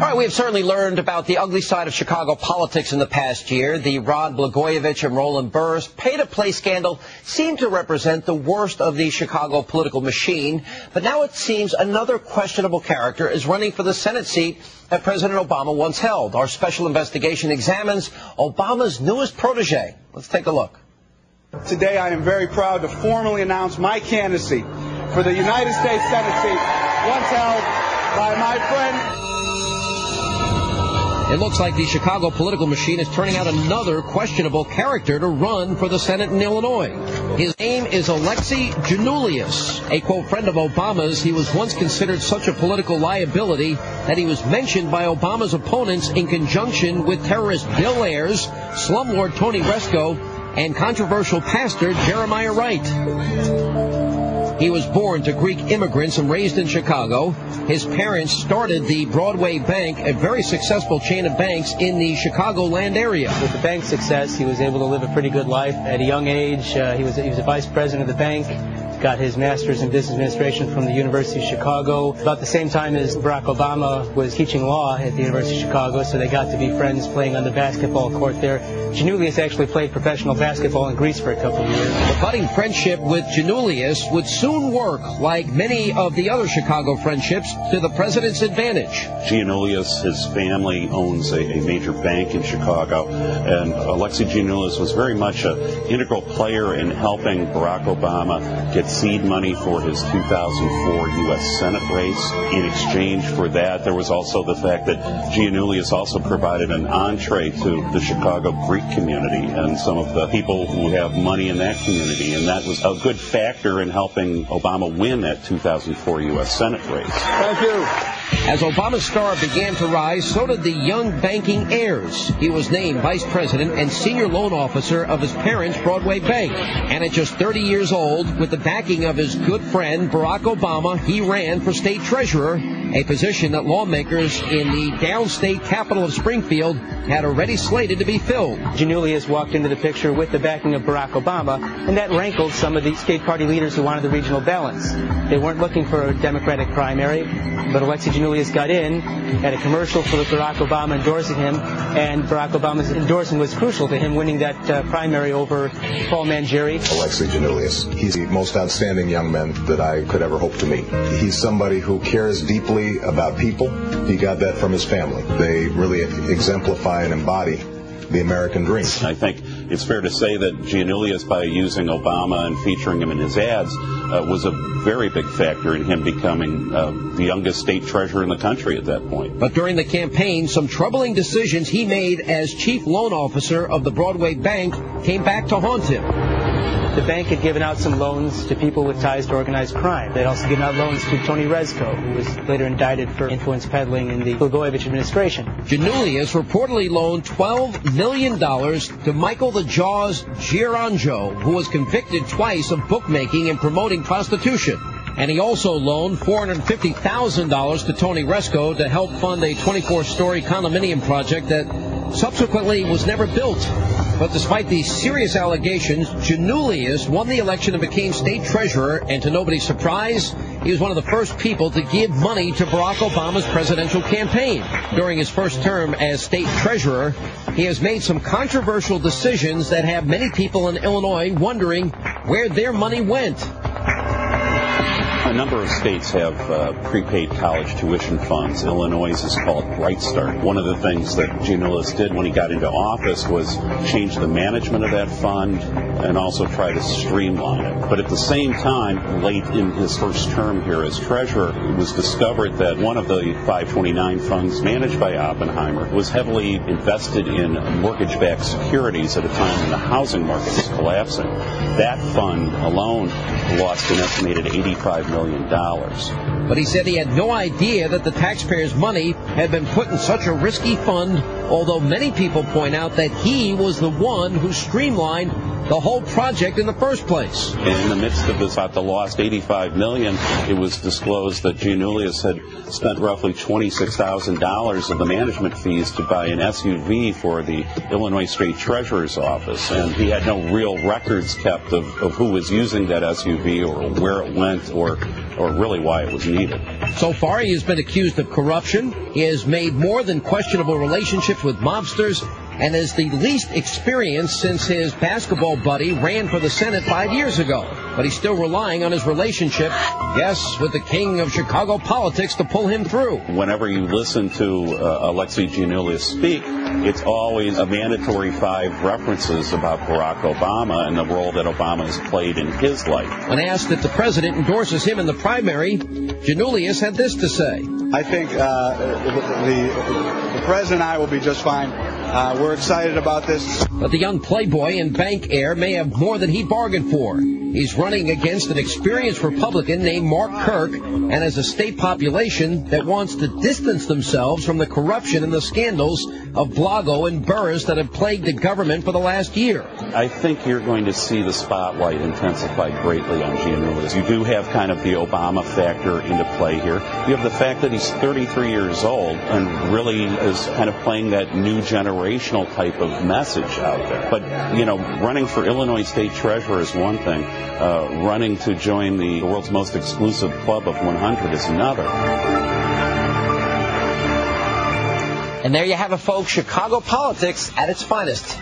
All right, we have certainly learned about the ugly side of Chicago politics in the past year. The Rod Blagojevich and Roland Burris pay-to-play scandal seemed to represent the worst of the Chicago political machine. But now it seems another questionable character is running for the Senate seat that President Obama once held. Our special investigation examines Obama's newest protege. Let's take a look. Today, I am very proud to formally announce my candidacy for the United States Senate seat, once held by my friend. It looks like the Chicago political machine is turning out another questionable character to run for the Senate in Illinois. His name is Alexi Giannoulias, a, quote, friend of Obama's. He was once considered such a political liability that he was mentioned by Obama's opponents in conjunction with terrorist Bill Ayers, slumlord Tony Resco, and controversial pastor Jeremiah Wright. He was born to Greek immigrants and raised in Chicago. His parents started the Broadway Bank, a very successful chain of banks in the Chicagoland area. With the bank's success, he was able to live a pretty good life. At a young age, he was a vice president of the bank, got his master's in business administration from the University of Chicago. About the same time as Barack Obama was teaching law at the University of Chicago, so they got to be friends playing on the basketball court there. Giannoulias actually played professional basketball in Greece for a couple of years. The budding friendship with Giannoulias would soon work, like many of the other Chicago friendships, to the president's advantage. Giannoulias, his family owns a major bank in Chicago, and Alexi Giannoulias was very much an integral player in helping Barack Obama get seed money for his 2004 U.S. Senate race. In exchange for that, there was also the fact that Giannoulias also provided an entree to the Chicago Greek community and some of the people who have money in that community, and that was a good factor in helping Obama win that 2004 U.S. Senate race. Thank you. As Obama's star began to rise, so did the young banking heirs. He was named vice president and senior loan officer of his parents' Broadway Bank. And at just 30 years old, with the backing of his good friend Barack Obama, he ran for state treasurer, a position that lawmakers in the downstate capital of Springfield had already slated to be filled. Giannoulias walked into the picture with the backing of Barack Obama, and that rankled some of the state party leaders who wanted the regional balance. They weren't looking for a Democratic primary, but Alexi Giannoulias got in, had a commercial for Barack Obama endorsing him, and Barack Obama's endorsement was crucial to him winning that primary over Paul Mangieri. Alexi Giannoulias, he's the most outstanding young man that I could ever hope to meet. He's somebody who cares deeply about people. He got that from his family. They really exemplify and embody the American dream. I think it's fair to say that Giannoulias, by using Obama and featuring him in his ads, was a very big factor in him becoming the youngest state treasurer in the country at that point. But during the campaign, some troubling decisions he made as chief loan officer of the Broadway Bank came back to haunt him. The bank had given out some loans to people with ties to organized crime. They'd also given out loans to Tony Resco, who was later indicted for influence peddling in the Blagojevich administration. Giannoulias reportedly loaned $12 million to Michael the Jaws Giaranjo, who was convicted twice of bookmaking and promoting prostitution. And he also loaned $450,000 to Tony Resco to help fund a 24-story condominium project that subsequently was never built. But despite these serious allegations, Giannoulias won the election and became state treasurer, and to nobody's surprise, he was one of the first people to give money to Barack Obama's presidential campaign. During his first term as state treasurer, he has made some controversial decisions that have many people in Illinois wondering where their money went. A number of states have prepaid college tuition funds. Illinois is called Bright Start. One of the things that Giannoulias did when he got into office was change the management of that fund and also try to streamline it. But at the same time, late in his first term here as treasurer, it was discovered that one of the 529 funds managed by Oppenheimer was heavily invested in mortgage-backed securities at a time when the housing market was collapsing. That fund alone lost an estimated $85 million. But he said he had no idea that the taxpayers' money had been put in such a risky fund, although many people point out that he was the one who streamlined the whole project in the first place. In the midst of this, about the lost $85 million, it was disclosed that Giannoulias had spent roughly $26,000 of the management fees to buy an SUV for the Illinois State Treasurer's office, and he had no real records kept of who was using that SUV or where it went or really why it was needed. So far, he has been accused of corruption. He has made more than questionable relationships with mobsters and is the least experienced since his basketball buddy ran for the Senate 5 years ago. But he's still relying on his relationship, yes, with the king of Chicago politics to pull him through. Whenever you listen to Alexi Giannoulias speak, it's always a mandatory 5 references about Barack Obama and the role that Obama has played in his life. When asked if the president endorses him in the primary, Giannoulias had this to say. I think the president and I will be just fine. We're excited about this. But the young playboy and bank heir may have more than he bargained for. He's running against an experienced Republican named Mark Kirk and has a state population that wants to distance themselves from the corruption and the scandals of Blago and Burris that have plagued the government for the last year. I think you're going to see the spotlight intensify greatly on Giannoulias. You do have kind of the Obama factor into play here. You have the fact that he's 33 years old and really is kind of playing that new generational type of message out there. But, you know, running for Illinois State Treasurer is one thing. Running to join the world's most exclusive club of 100 is another. And there you have it, folks. Chicago politics at its finest.